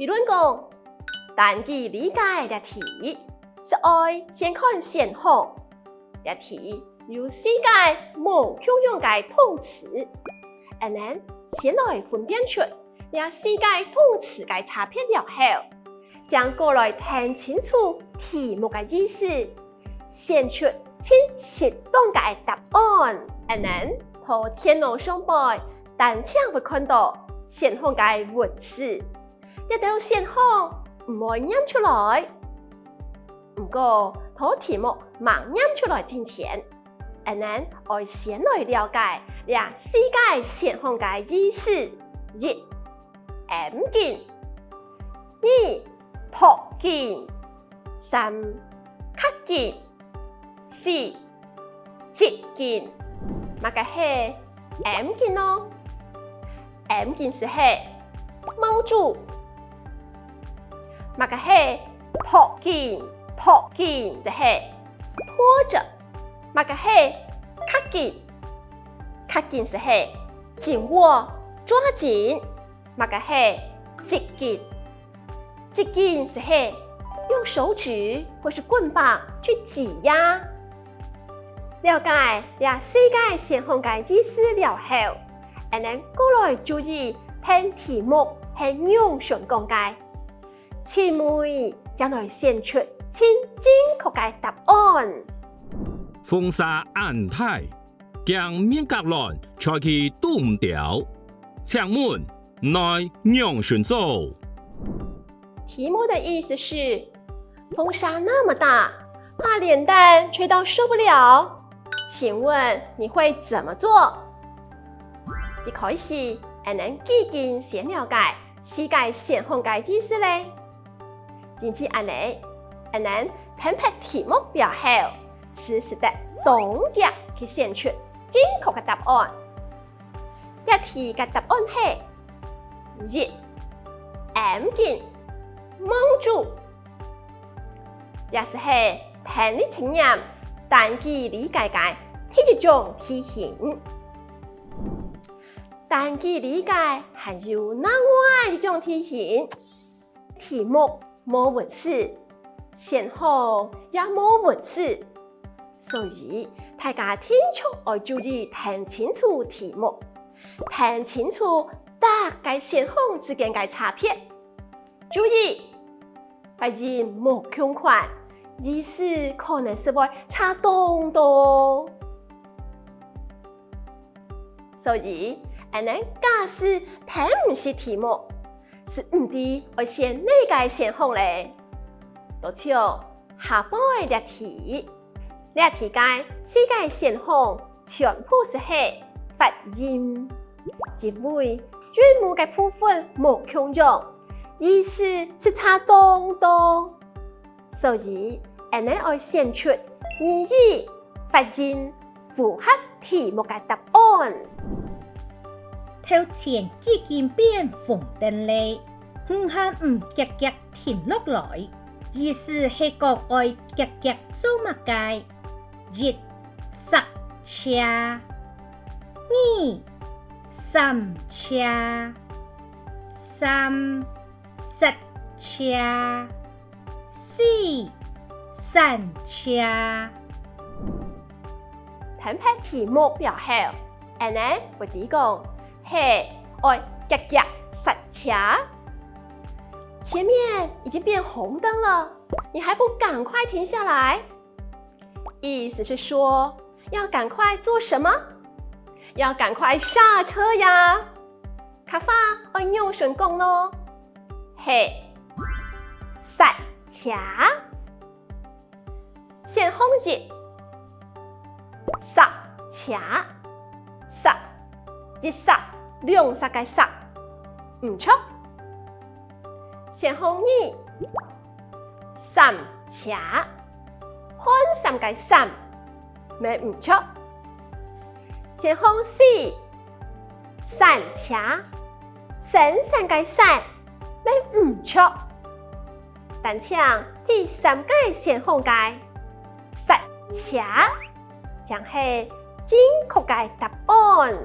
比如讲，单字理解的题是爱先看先后的题，有世界无共用的动词，然后先来分辨出俩世界动词的差别了后，将过来听清楚题目的意思，选出清适当的答案，然后在电脑上背，单枪会看到选项的文字，一道选项唔会念出来。不过，在题目盲念出来之前，然后要先来了解俩世界选项的意思：一、M 鍵；二、托鍵；三、卡鍵；四、接鍵。乜嘅係 M 鍵咯 ？M 鍵是係蒙住，乜嘅係托鍵？托鍵就係拖着，乜嘅係卡鍵？卡鍵是係緊握、抓緊，乜嘅係接鍵？接鍵是係用手指或是棍棒去擠壓。了解俩世界選項嘅意思了後，然後過來注意聽題目係用上講嘅，詞彙將來選出清正確嘅答案。風沙安泰，將面甲來採去拄唔掉，請問來讓選做。題目的意思是，風沙那麼大，把臉蛋吹到受不了。請問你會怎麼做？一開始，我們已經先了解世界選項嘅意思咧。因此，我們聽拍題目表後，實時的當腳去選出正確嘅答案。這題嘅答案係一 M 鍵蒙住，也是係聽力測驗單字理解嘅第一種題型。單字理解還有另外一種題型，題目冇文字，選項也冇文字，所以大家聽出要注意聽清楚題目，聽清楚大概選項之間嘅差別。注意，發現冇共款，意思可能是會差東東。所以，我們假使聽唔識題目，是唔知要選哪個選項咧？就像下邊的題，這題嘅世界選項全部是係發音，因為字母嘅部分冇共用，意思是差東東。所以，我們要選出語義發音符合題目嘅答案。頭前已經變紅燈咧，係唔夾夾停落來，意思係講愛夾夾做乜嘅？一塞車，二三車，三塞車，四散車。聽拍題目表後，我們會點講？係愛夾夾塞車，前面已經變紅燈了，你還不趕快停下來？意思是說，要趕快做什麼？要趕快剎車呀！卡法愛用順講咯，係塞車，先紅字，塞車，塞，一塞。兩塞嘅塞唔錯，先紅二三車，看三嘅三咪唔錯，先紅四散車，三嘅散咪唔錯，但請第三個先紅嘅塞車，將係正確嘅答案。